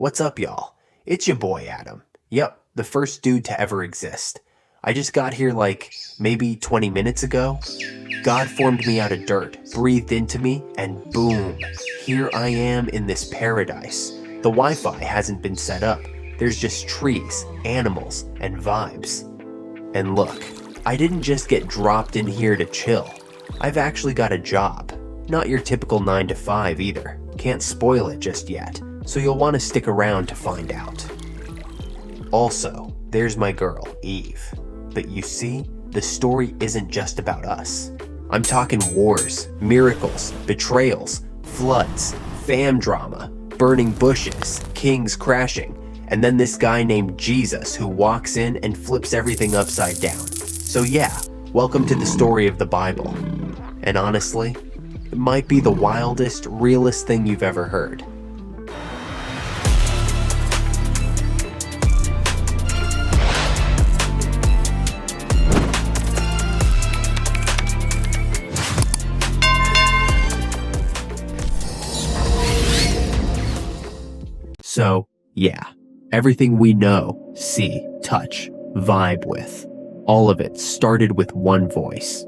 What's up, y'all? It's your boy, Adam. Yep, the first dude to ever exist. I just got here maybe 20 minutes ago. God formed me out of dirt, breathed into me, and boom, here I am in this paradise. The Wi-Fi hasn't been set up. There's just trees, animals, and vibes. And look, I didn't just get dropped in here to chill. I've actually got a job. Not your typical 9 to 5 either. Can't spoil it just yet, so you'll want to stick around to find out. Also, there's my girl, Eve. But you see, the story isn't just about us. I'm talking wars, miracles, betrayals, floods, fam drama, burning bushes, kings crashing, and then this guy named Jesus who walks in and flips everything upside down. So yeah, welcome to the story of the Bible. And honestly, it might be the wildest, realest thing you've ever heard. So, yeah, everything we know, see, touch, vibe with, all of it started with one voice.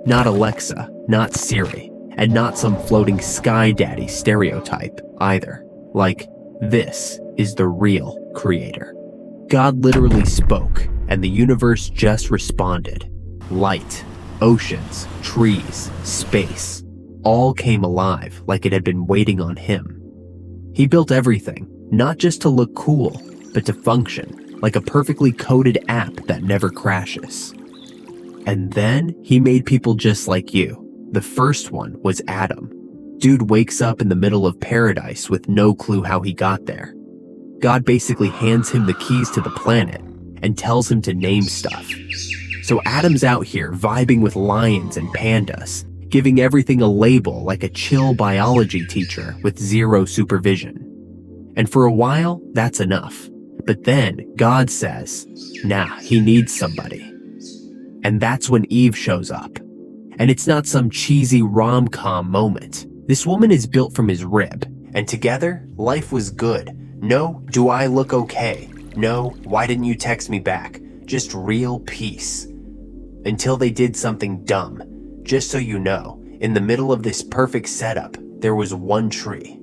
Not Alexa, not Siri, and not some floating sky daddy stereotype either. This is the real creator. God literally spoke, and the universe just responded. Light, oceans, trees, space, all came alive like it had been waiting on him. He built everything, not just to look cool, but to function, like a perfectly coded app that never crashes. And then he made people just like you. The first one was Adam. Dude wakes up in the middle of paradise with no clue how he got there. God basically hands him the keys to the planet and tells him to name stuff. So Adam's out here vibing with lions and pandas, giving everything a label like a chill biology teacher with zero supervision. And for a while, that's enough. But then God says, nah, he needs somebody. And that's when Eve shows up. And it's not some cheesy rom-com moment. This woman is built from his rib. And together, life was good. No, do I look okay? No, why didn't you text me back? Just real peace. Until they did something dumb. Just so you know, in the middle of this perfect setup, there was one tree.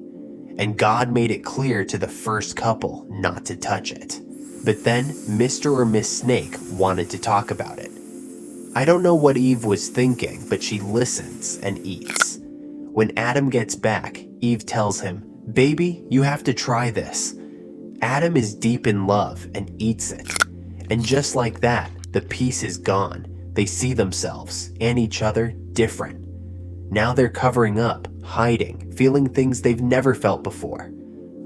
And God made it clear to the first couple not to touch it. But then Mr. or Miss Snake wanted to talk about it. I don't know what Eve was thinking, but she listens and eats. When Adam gets back, Eve tells him, "Baby, you have to try this." Adam is deep in love and eats it. And just like that, the peace is gone. They see themselves and each other different. Now they're covering up, hiding, feeling things they've never felt before.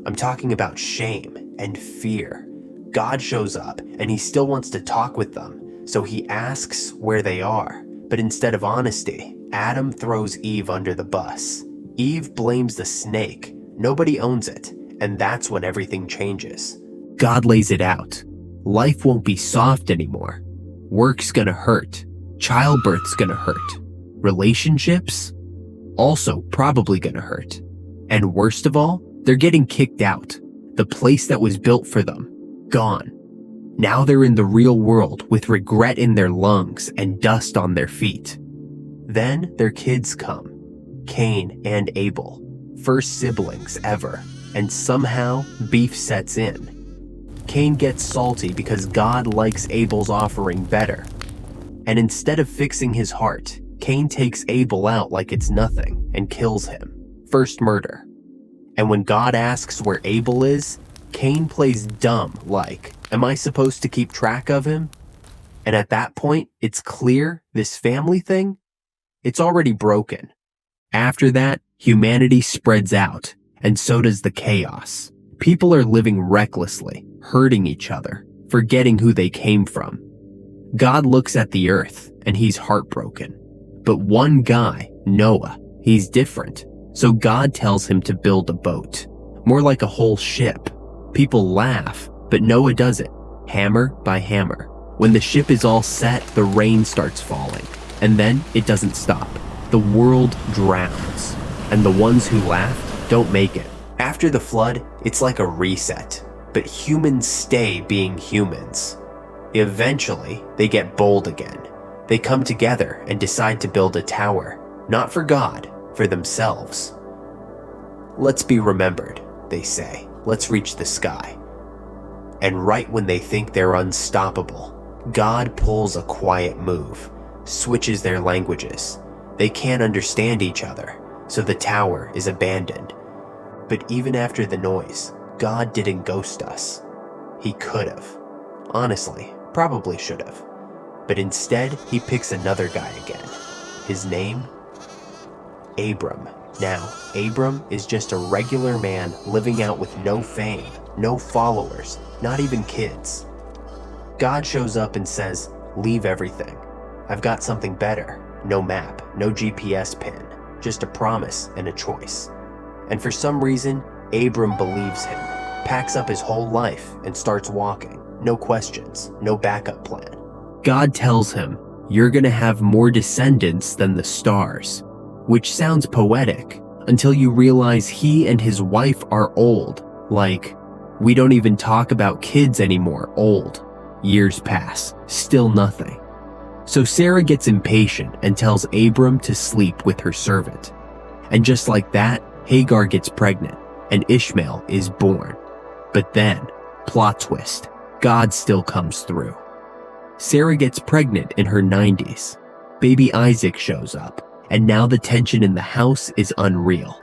I'm talking about shame and fear. God shows up and he still wants to talk with them, so he asks where they are. But instead of honesty, Adam throws Eve under the bus. Eve blames the snake. Nobody owns it, and that's when everything changes. God lays it out. Life won't be soft anymore. Work's gonna hurt. Childbirth's gonna hurt. Relationships? Also probably gonna hurt. And worst of all, they're getting kicked out. The place that was built for them, gone. Now they're in the real world with regret in their lungs and dust on their feet. Then their kids come. Cain and Abel. First siblings ever. And somehow beef sets in. Cain gets salty because God likes Abel's offering better. And instead of fixing his heart, Cain takes Abel out like it's nothing and kills him. First murder. And when God asks where Abel is, Cain plays dumb like, am I supposed to keep track of him? And at that point, it's clear this family thing, it's already broken. After that, humanity spreads out, and so does the chaos. People are living recklessly, hurting each other, forgetting who they came from. God looks at the earth, and he's heartbroken. But one guy, Noah, he's different. So God tells him to build a boat, more like a whole ship. People laugh, but Noah does it, hammer by hammer. When the ship is all set, the rain starts falling, and then it doesn't stop. The world drowns, and the ones who laughed don't make it. After the flood, it's like a reset, but humans stay being humans. Eventually, they get bold again. They come together and decide to build a tower, not for God, for themselves. Let's be remembered, they say. Let's reach the sky. And right when they think they're unstoppable, God pulls a quiet move, switches their languages. They can't understand each other, so the tower is abandoned. But even after the noise, God didn't ghost us. He could have. Honestly, probably should have. But instead, he picks another guy again. His name? Abram. Now, Abram is just a regular man living out with no fame, no followers, not even kids. God shows up and says, "Leave everything. I've got something better. No map, no GPS pin, just a promise and a choice." And for some reason, Abram believes him, packs up his whole life and starts walking. No questions, no backup plan. God tells him, "You're gonna have more descendants than the stars," which sounds poetic until you realize he and his wife are old. Like, we don't even talk about kids anymore, old. Years pass, still nothing. So Sarah gets impatient and tells Abram to sleep with her servant. And just like that, Hagar gets pregnant and Ishmael is born. But then, plot twist, God still comes through. Sarah gets pregnant in her 90s. Baby Isaac shows up, and now the tension in the house is unreal.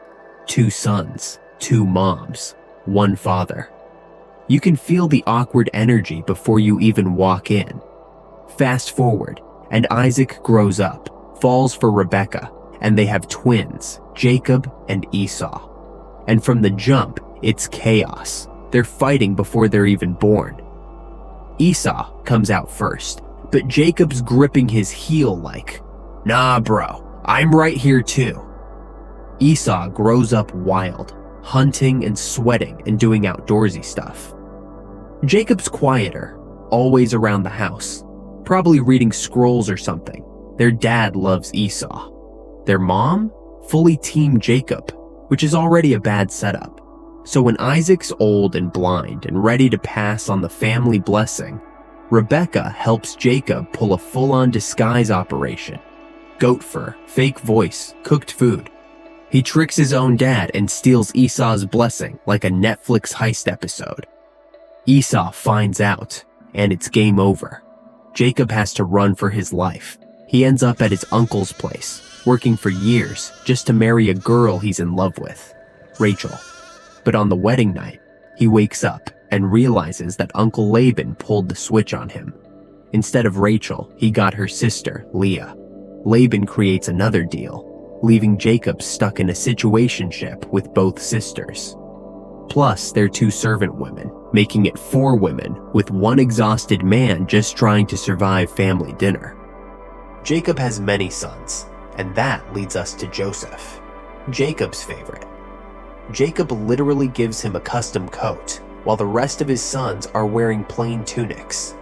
2 sons, 2 moms, 1 father. You can feel the awkward energy before you even walk in. Fast forward, and Isaac grows up, falls for Rebecca, and they have twins, Jacob and Esau. And from the jump, it's chaos. They're fighting before they're even born. Esau comes out first, but Jacob's gripping his heel like, "Nah, bro, I'm right here too." Esau grows up wild, hunting and sweating and doing outdoorsy stuff. Jacob's quieter, always around the house, probably reading scrolls or something. Their dad loves Esau. Their mom? Fully Team Jacob, which is already a bad setup. So when Isaac's old and blind and ready to pass on the family blessing, Rebecca helps Jacob pull a full-on disguise operation. Goat fur, fake voice, cooked food. He tricks his own dad and steals Esau's blessing like a Netflix heist episode. Esau finds out, and it's game over. Jacob has to run for his life. He ends up at his uncle's place, working for years just to marry a girl he's in love with, Rachel. But on the wedding night, he wakes up and realizes that Uncle Laban pulled the switch on him. Instead of Rachel, he got her sister, Leah. Laban creates another deal, leaving Jacob stuck in a situationship with both sisters. Plus, they're 2 servant women, making it 4 women with 1 exhausted man just trying to survive family dinner. Jacob has many sons, and that leads us to Joseph, Jacob's favorite. Jacob literally gives him a custom coat, while the rest of his sons are wearing plain tunics.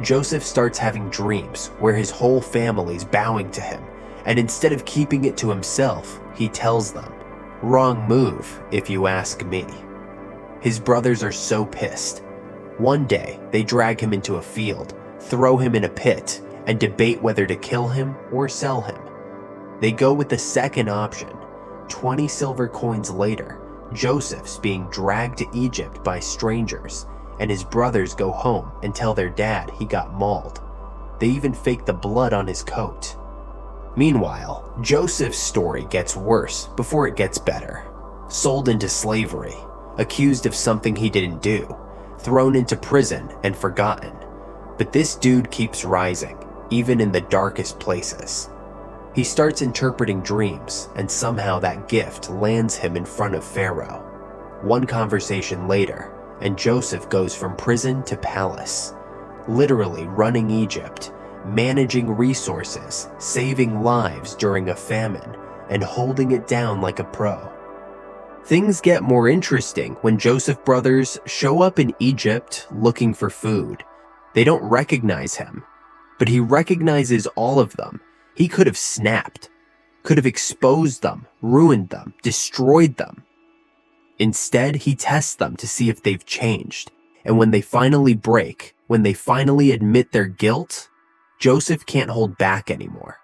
Joseph starts having dreams where his whole family's bowing to him, and instead of keeping it to himself, he tells them, "Wrong move, if you ask me." His brothers are so pissed. One day, they drag him into a field, throw him in a pit, and debate whether to kill him or sell him. They go with the second option. 20 silver coins later, Joseph's being dragged to Egypt by strangers, and his brothers go home and tell their dad he got mauled. They even fake the blood on his coat. Meanwhile, Joseph's story gets worse before it gets better. Sold into slavery, accused of something he didn't do, thrown into prison and forgotten. But this dude keeps rising, even in the darkest places. He starts interpreting dreams, and somehow that gift lands him in front of Pharaoh. One conversation later, and Joseph goes from prison to palace, literally running Egypt, managing resources, saving lives during a famine, and holding it down like a pro. Things get more interesting when Joseph brothers show up in Egypt looking for food. They don't recognize him, but he recognizes all of them. He could have snapped, could have exposed them, ruined them, destroyed them. Instead, he tests them to see if they've changed. And when they finally break, when they finally admit their guilt, Joseph can't hold back anymore.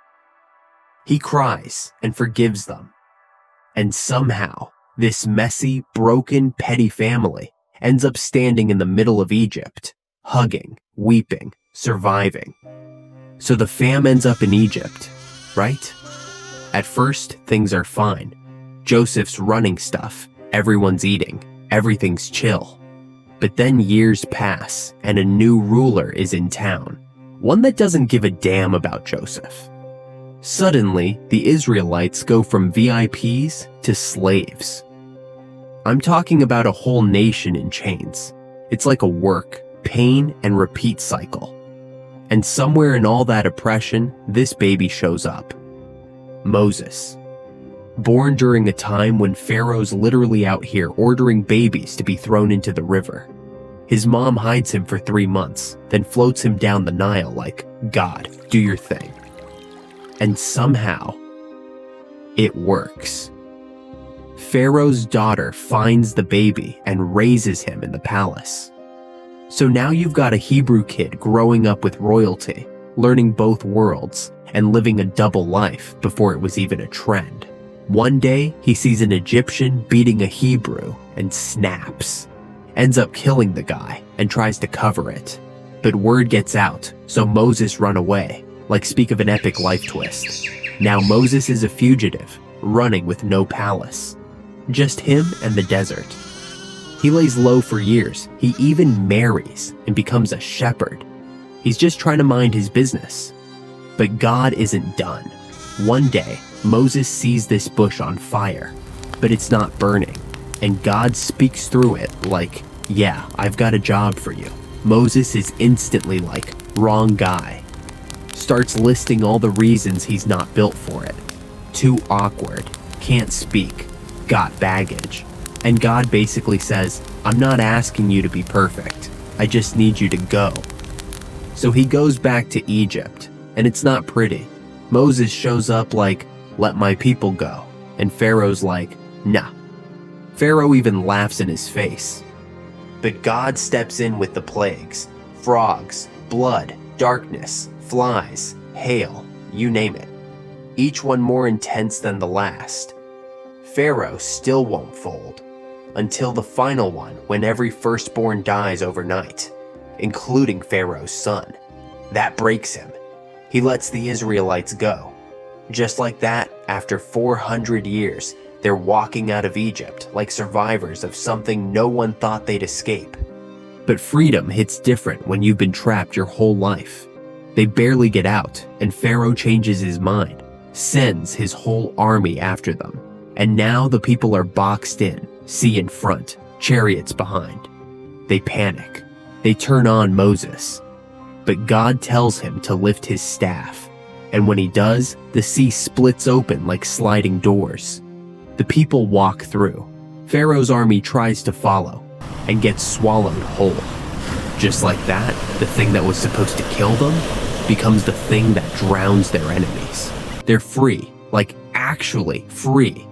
He cries and forgives them. And somehow, this messy, broken, petty family ends up standing in the middle of Egypt, hugging, weeping, surviving. So the fam ends up in Egypt, right? At first, things are fine. Joseph's running stuff, everyone's eating, everything's chill. But then years pass, and a new ruler is in town, one that doesn't give a damn about Joseph. Suddenly, the Israelites go from VIPs to slaves. I'm talking about a whole nation in chains. It's like a work, pain, and repeat cycle. And somewhere in all that oppression, this baby shows up. Moses. Born during a time when Pharaoh's literally out here ordering babies to be thrown into the river. His mom hides him for 3 months, then floats him down the Nile like, God, do your thing. And somehow, it works. Pharaoh's daughter finds the baby and raises him in the palace. So now you've got a Hebrew kid growing up with royalty, learning both worlds, and living a double life before it was even a trend. One day, he sees an Egyptian beating a Hebrew and snaps. Ends up killing the guy and tries to cover it. But word gets out, so Moses run away. Like, speak of an epic life twist. Now Moses is a fugitive, running with no palace. Just him and the desert. He lays low for years. He even marries and becomes a shepherd. He's just trying to mind his business. But God isn't done. One day, Moses sees this bush on fire, but it's not burning. And God speaks through it like, yeah, I've got a job for you. Moses is instantly like, wrong guy. Starts listing all the reasons he's not built for it. Too awkward, can't speak, got baggage. And God basically says, I'm not asking you to be perfect. I just need you to go. So he goes back to Egypt, and it's not pretty. Moses shows up like, let my people go. And Pharaoh's like, nah. Pharaoh even laughs in his face. But God steps in with the plagues, frogs, blood, darkness, flies, hail, you name it. Each one more intense than the last. Pharaoh still won't fold. Until the final one, when every firstborn dies overnight, including Pharaoh's son. That breaks him. He lets the Israelites go. Just like that, after 400 years, they're walking out of Egypt like survivors of something no one thought they'd escape. But freedom hits different when you've been trapped your whole life. They barely get out, and Pharaoh changes his mind, sends his whole army after them. And now the people are boxed in, sea in front, chariots behind. They panic. They turn on Moses. But God tells him to lift his staff. And when he does, the sea splits open like sliding doors. The people walk through. Pharaoh's army tries to follow and gets swallowed whole. Just like that, the thing that was supposed to kill them becomes the thing that drowns their enemies. They're free, like actually free.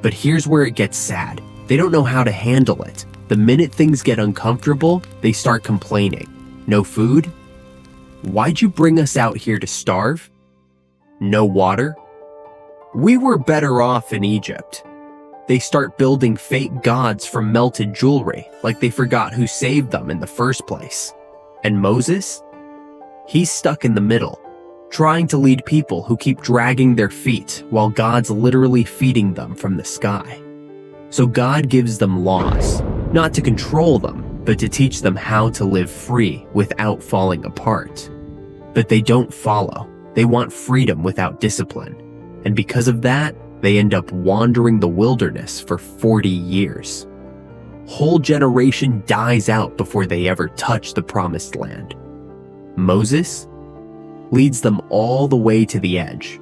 But here's where it gets sad. They don't know how to handle it. The minute things get uncomfortable, they start complaining. No food? Why'd you bring us out here to starve? No water? We were better off in Egypt. They start building fake gods from melted jewelry, like they forgot who saved them in the first place. And Moses? He's stuck in the middle, trying to lead people who keep dragging their feet while God's literally feeding them from the sky. So God gives them laws, not to control them, but to teach them how to live free without falling apart. But they don't follow. They want freedom without discipline. And because of that, they end up wandering the wilderness for 40 years. Whole generation dies out before they ever touch the promised land. Moses leads them all the way to the edge.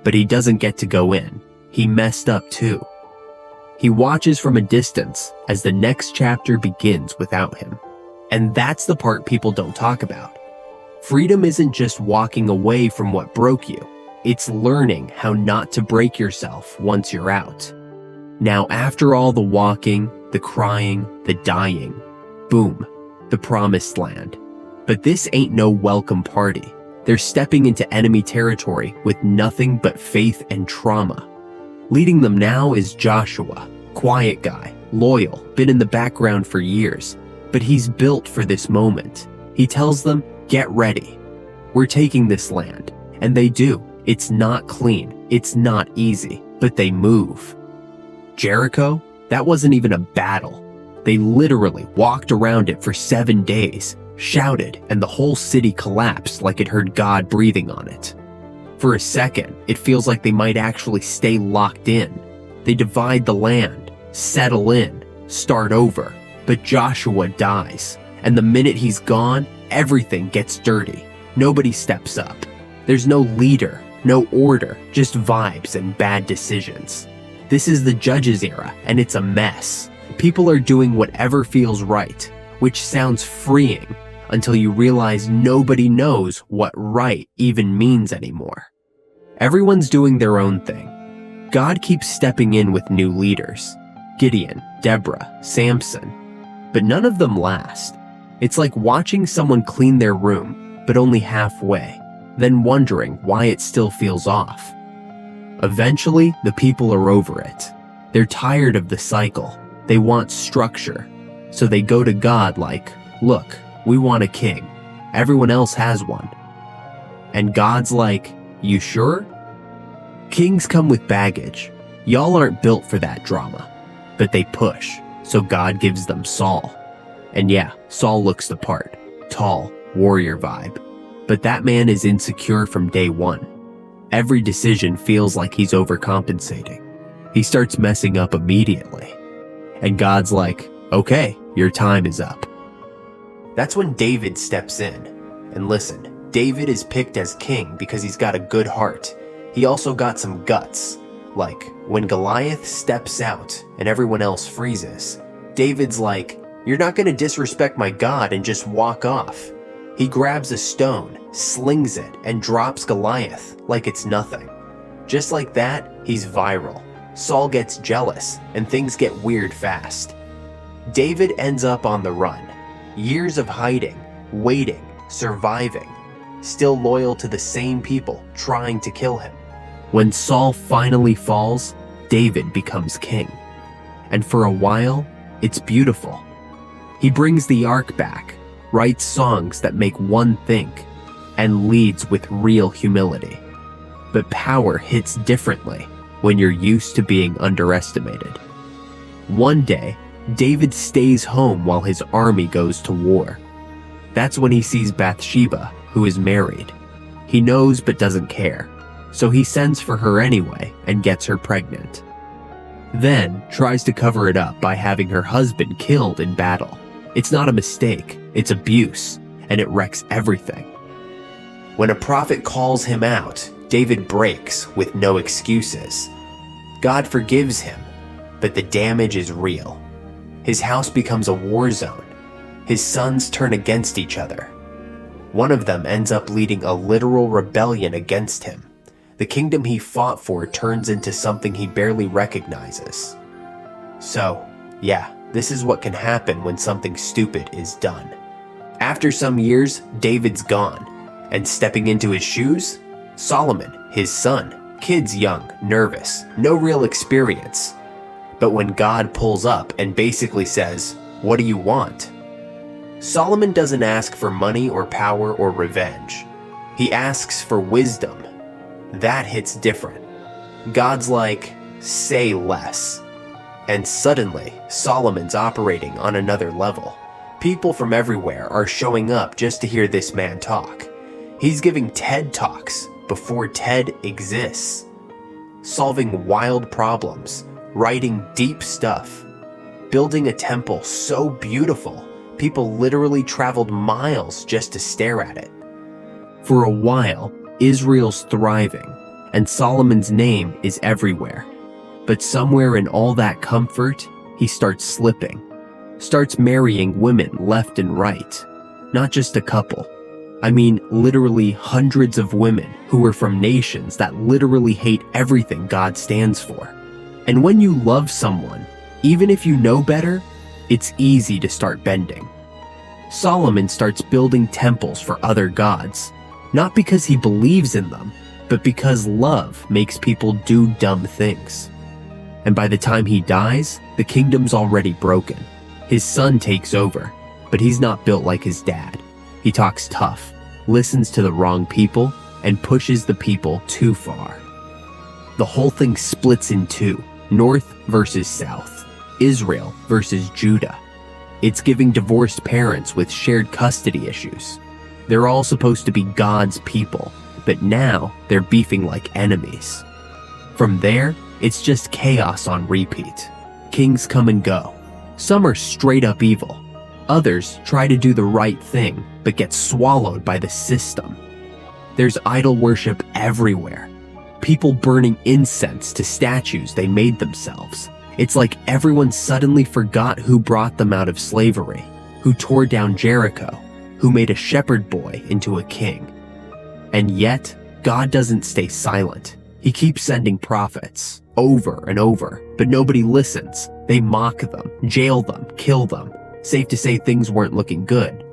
But he doesn't get to go in. He messed up too. He watches from a distance as the next chapter begins without him. And that's the part people don't talk about. Freedom isn't just walking away from what broke you. It's learning how not to break yourself once you're out. Now, after all the walking, the crying, the dying, boom, the promised land. But this ain't no welcome party. They're stepping into enemy territory with nothing but faith and trauma. Leading them now is Joshua, quiet guy, loyal, been in the background for years, but he's built for this moment. He tells them, get ready. We're taking this land. And they do. It's not clean. It's not easy, but they move. Jericho? That wasn't even a battle. They literally walked around it for 7 days, shouted, and the whole city collapsed like it heard God breathing on it. For a second, it feels like they might actually stay locked in. They divide the land, settle in, start over, but Joshua dies. And the minute he's gone, everything gets dirty. Nobody steps up. There's no leader, no order, just vibes and bad decisions. This is the Judges era, and it's a mess. People are doing whatever feels right, which sounds freeing until you realize nobody knows what right even means anymore. Everyone's doing their own thing. God keeps stepping in with new leaders. Gideon, Deborah, Samson. But none of them last. It's like watching someone clean their room, but only halfway, then wondering why it still feels off. Eventually, the people are over it. They're tired of the cycle. They want structure. So they go to God like, look, we want a king. Everyone else has one. And God's like, you sure? Kings come with baggage. Y'all aren't built for that drama. But they push, so God gives them Saul. And yeah, Saul looks the part. Tall, warrior vibe. But that man is insecure from day one. Every decision feels like he's overcompensating. He starts messing up immediately. And God's like, okay, your time is up. That's when David steps in. And listen, David is picked as king because he's got a good heart. He also got some guts. Like, when Goliath steps out and everyone else freezes, David's like, you're not gonna disrespect my God and just walk off. He grabs a stone, slings it, and drops Goliath like it's nothing. Just like that, he's viral. Saul gets jealous, and things get weird fast. David ends up on the run. Years of hiding, waiting, surviving, still loyal to the same people trying to kill him. When Saul finally falls, David becomes king. And for a while, it's beautiful. He brings the ark back, writes songs that make one think, and leads with real humility. But power hits differently when you're used to being underestimated. One day, David stays home while his army goes to war. That's when he sees Bathsheba, who is married. He knows but doesn't care, so he sends for her anyway and gets her pregnant. Then tries to cover it up by having her husband killed in battle. It's not a mistake, it's abuse, and it wrecks everything. When a prophet calls him out, David breaks with no excuses. God forgives him, but the damage is real. His house becomes a war zone. His sons turn against each other. One of them ends up leading a literal rebellion against him. The kingdom he fought for turns into something he barely recognizes. So, yeah, this is what can happen when something stupid is done. After some years, David's gone, and stepping into his shoes, Solomon, his son, kids young, nervous, no real experience. But when God pulls up and basically says, "What do you want?" Solomon doesn't ask for money or power or revenge. He asks for wisdom. That hits different. God's like, say less. And suddenly, Solomon's operating on another level. People from everywhere are showing up just to hear this man talk. He's giving TED Talks before TED exists. Solving wild problems, writing deep stuff, building a temple so beautiful, people literally traveled miles just to stare at it. For a while, Israel's thriving, and Solomon's name is everywhere. But somewhere in all that comfort, he starts slipping. Starts marrying women left and right. Not just a couple. I mean, literally hundreds of women who were from nations that literally hate everything God stands for. And when you love someone, even if you know better, it's easy to start bending. Solomon starts building temples for other gods, not because he believes in them, but because love makes people do dumb things. And by the time he dies, the kingdom's already broken. His son takes over, but he's not built like his dad. He talks tough, listens to the wrong people, and pushes the people too far. The whole thing splits in two, North versus South, Israel versus Judah. It's giving divorced parents with shared custody issues. They're all supposed to be God's people, but now they're beefing like enemies. From there, it's just chaos on repeat. Kings come and go. Some are straight up evil. Others try to do the right thing, but get swallowed by the system. There's idol worship everywhere. People burning incense to statues they made themselves. It's like everyone suddenly forgot who brought them out of slavery, who tore down Jericho, who made a shepherd boy into a king. And yet, God doesn't stay silent. He keeps sending prophets, over and over, but nobody listens. They mock them, jail them, kill them. Safe to say things weren't looking good.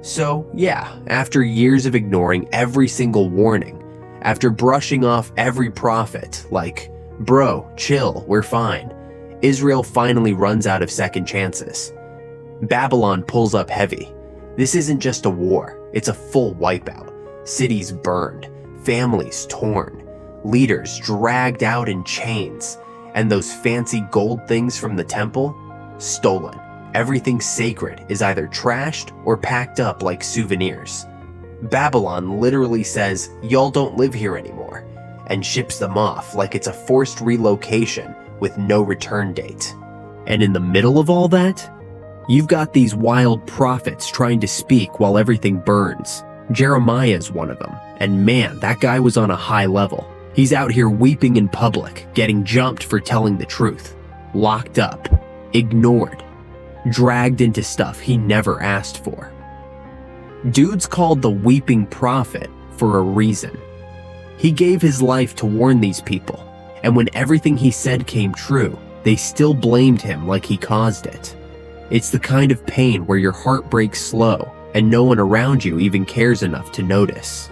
So yeah, after years of ignoring every single warning, after brushing off every prophet, like, bro, chill, we're fine, Israel finally runs out of second chances. Babylon pulls up heavy. This isn't just a war, it's a full wipeout. Cities burned, families torn, leaders dragged out in chains, and those fancy gold things from the temple, stolen. Everything sacred is either trashed or packed up like souvenirs. Babylon literally says, y'all don't live here anymore, and ships them off like it's a forced relocation with no return date. And in the middle of all that, you've got these wild prophets trying to speak while everything burns. Jeremiah's one of them, and man, that guy was on a high level. He's out here weeping in public, getting jumped for telling the truth, locked up, ignored, dragged into stuff he never asked for. Dude's called the weeping prophet for a reason. He gave his life to warn these people, and when everything he said came true, they still blamed him like he caused it. It's the kind of pain where your heart breaks slow and no one around you even cares enough to notice.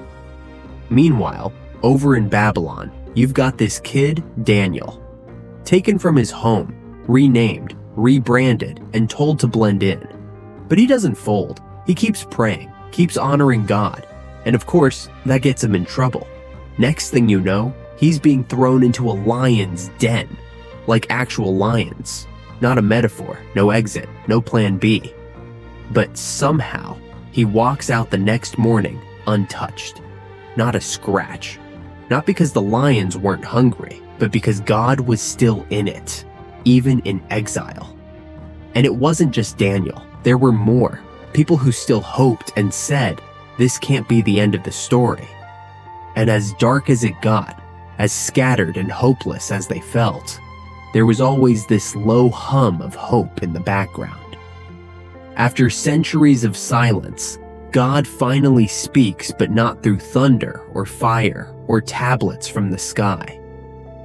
Meanwhile, over in Babylon, you've got this kid, Daniel, taken from his home, renamed, rebranded, and told to blend in. But he doesn't fold. He keeps praying, keeps honoring God, and of course, that gets him in trouble. Next thing you know, he's being thrown into a lion's den, like actual lions. Not a metaphor, no exit, no plan B. But somehow, he walks out the next morning untouched. Not a scratch. Not because the lions weren't hungry, but because God was still in it, even in exile. And it wasn't just Daniel. There were more. People who still hoped and said, this can't be the end of the story. And as dark as it got, as scattered and hopeless as they felt, there was always this low hum of hope in the background. After centuries of silence, God finally speaks, but not through thunder or fire or tablets from the sky.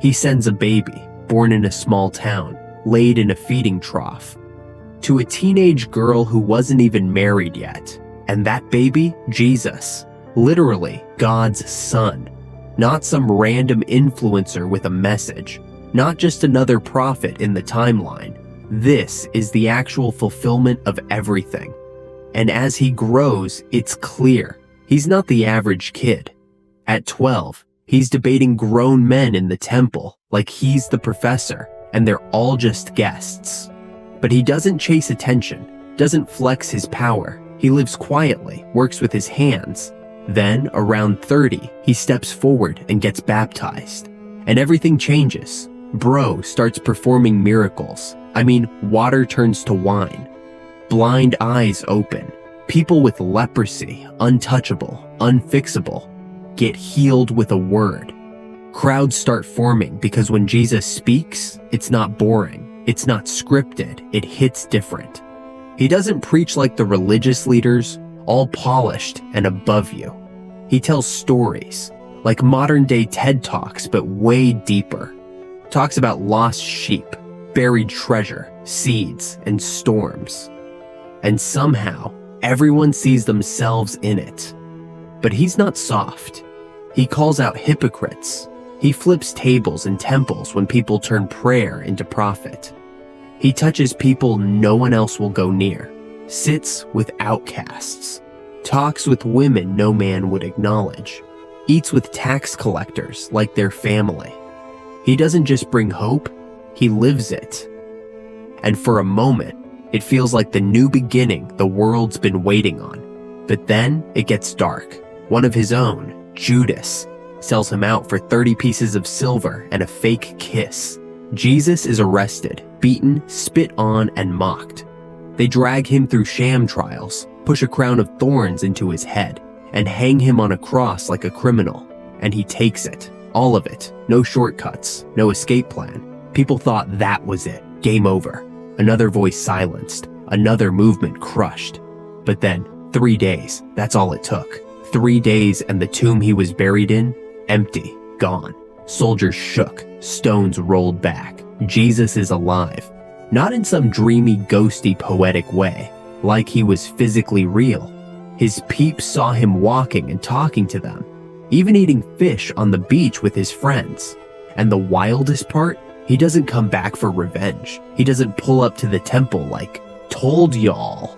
He sends a baby, born in a small town, laid in a feeding trough, to a teenage girl who wasn't even married yet. And that baby, Jesus, literally God's son, not some random influencer with a message, not just another prophet in the timeline. This is the actual fulfillment of everything. And as he grows, it's clear he's not the average kid. At 12, he's debating grown men in the temple like he's the professor and they're all just guests. But he doesn't chase attention, doesn't flex his power. He lives quietly, works with his hands. Then, around 30, he steps forward and gets baptized. And everything changes. Bro starts performing miracles. Water turns to wine. Blind eyes open. People with leprosy, untouchable, unfixable, get healed with a word. Crowds start forming because when Jesus speaks, it's not boring, it's not scripted, it hits different. He doesn't preach like the religious leaders, all polished and above you. He tells stories, like modern-day TED Talks, but way deeper. talks about lost sheep, buried treasure, seeds, and storms. And somehow, everyone sees themselves in it. But he's not soft. He calls out hypocrites. He flips tables in temples when people turn prayer into profit. He touches people no one else will go near, sits with outcasts, talks with women no man would acknowledge, eats with tax collectors like their family. He doesn't just bring hope, he lives it. And for a moment, it feels like the new beginning the world's been waiting on. But then it gets dark. One of his own, Judas, sells him out for 30 pieces of silver and a fake kiss. Jesus is arrested, beaten, spit on, and mocked. They drag him through sham trials, push a crown of thorns into his head, and hang him on a cross like a criminal. And he takes it, all of it, no shortcuts, no escape plan. People thought that was it, game over. Another voice silenced, another movement crushed. But then, 3 days, that's all it took. 3 days and the tomb he was buried in, empty, gone. Soldiers shook, stones rolled back. Jesus is alive. Not in some dreamy, ghosty, poetic way, like he was physically real. His peeps saw him walking and talking to them, even eating fish on the beach with his friends. And the wildest part, he doesn't come back for revenge. He doesn't pull up to the temple like, told y'all.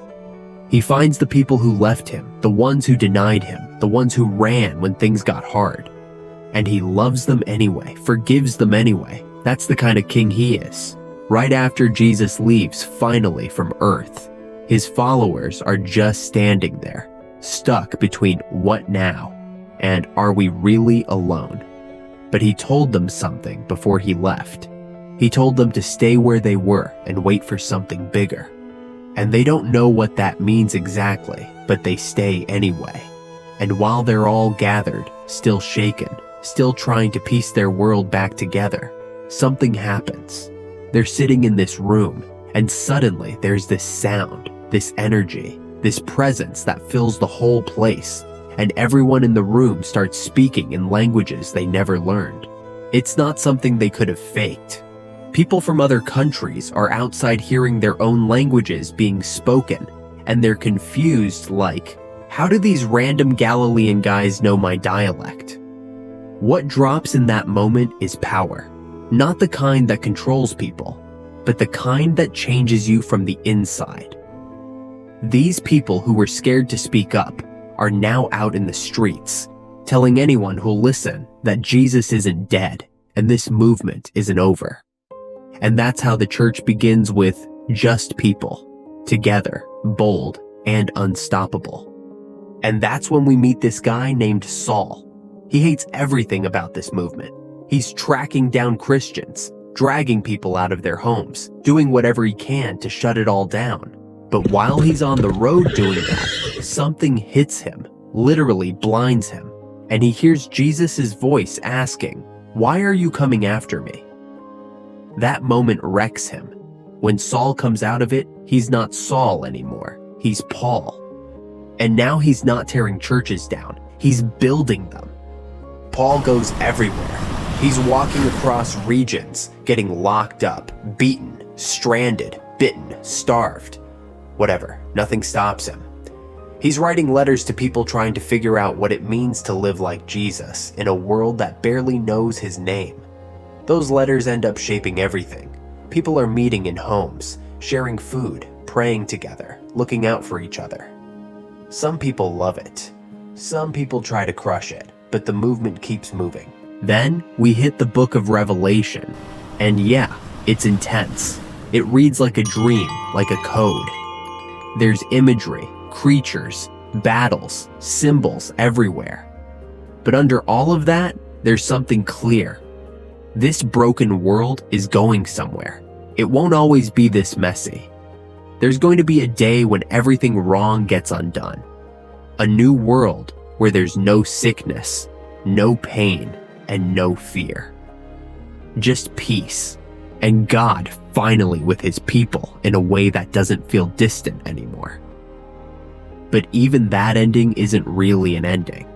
He finds the people who left him, the ones who denied him, the ones who ran when things got hard. And he loves them anyway, forgives them anyway. That's the kind of king he is. Right after Jesus leaves finally from earth, his followers are just standing there, stuck between what now and are we really alone? But he told them something before he left. He told them to stay where they were and wait for something bigger. And they don't know what that means exactly, but they stay anyway. And while they're all gathered, still shaken, still trying to piece their world back together, something happens. They're sitting in this room, and suddenly there's this sound, this energy, this presence that fills the whole place, and everyone in the room starts speaking in languages they never learned. It's not something they could have faked. People from other countries are outside hearing their own languages being spoken, and they're confused like, how do these random Galilean guys know my dialect? What drops in that moment is power. Not the kind that controls people, but the kind that changes you from the inside. These people who were scared to speak up are now out in the streets, telling anyone who'll listen that Jesus isn't dead and this movement isn't over. And that's how the church begins with just people, together, bold, and unstoppable. And that's when we meet this guy named Saul. He hates everything about this movement. He's tracking down Christians, dragging people out of their homes, doing whatever he can to shut it all down. But while he's on the road doing that, something hits him, literally blinds him, and he hears Jesus' voice asking, "Why are you coming after me?" That moment wrecks him. When Saul comes out of it, he's not Saul anymore. He's Paul. And now he's not tearing churches down. He's building them. Paul goes everywhere. He's walking across regions, getting locked up, beaten, stranded, bitten, starved. Whatever, nothing stops him. He's writing letters to people trying to figure out what it means to live like Jesus in a world that barely knows his name. Those letters end up shaping everything. People are meeting in homes, sharing food, praying together, looking out for each other. Some people love it. Some people try to crush it, but the movement keeps moving. Then we hit the book of Revelation. And yeah, it's intense. It reads like a dream, like a code. There's imagery, creatures, battles, symbols everywhere. But under all of that, there's something clear. This broken world is going somewhere. It won't always be this messy. There's going to be a day when everything wrong gets undone. A new world where there's no sickness, no pain, and no fear. Just peace, and God finally with his people in a way that doesn't feel distant anymore. But even that ending isn't really an ending,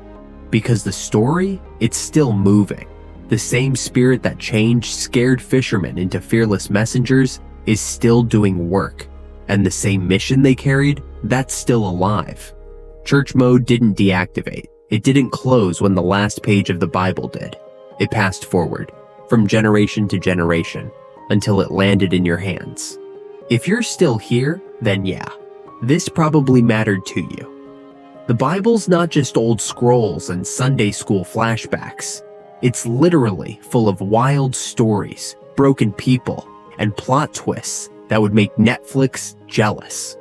because the story, it's still moving. The same spirit that changed scared fishermen into fearless messengers is still doing work, and the same mission they carried, that's still alive. Church mode didn't deactivate. It didn't close when the last page of the Bible did. It passed forward, from generation to generation, until it landed in your hands. If you're still here, then yeah, this probably mattered to you. The Bible's not just old scrolls and Sunday school flashbacks. It's literally full of wild stories, broken people, and plot twists that would make Netflix jealous.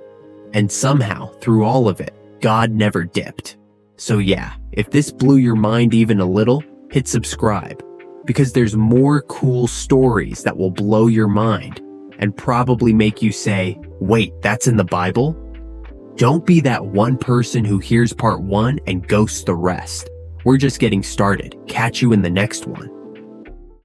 And somehow, through all of it, God never dipped. So yeah, if this blew your mind even a little, hit subscribe, because there's more cool stories that will blow your mind and probably make you say, wait, that's in the Bible? Don't be that one person who hears part 1 and ghosts the rest. We're just getting started. Catch you in the next one.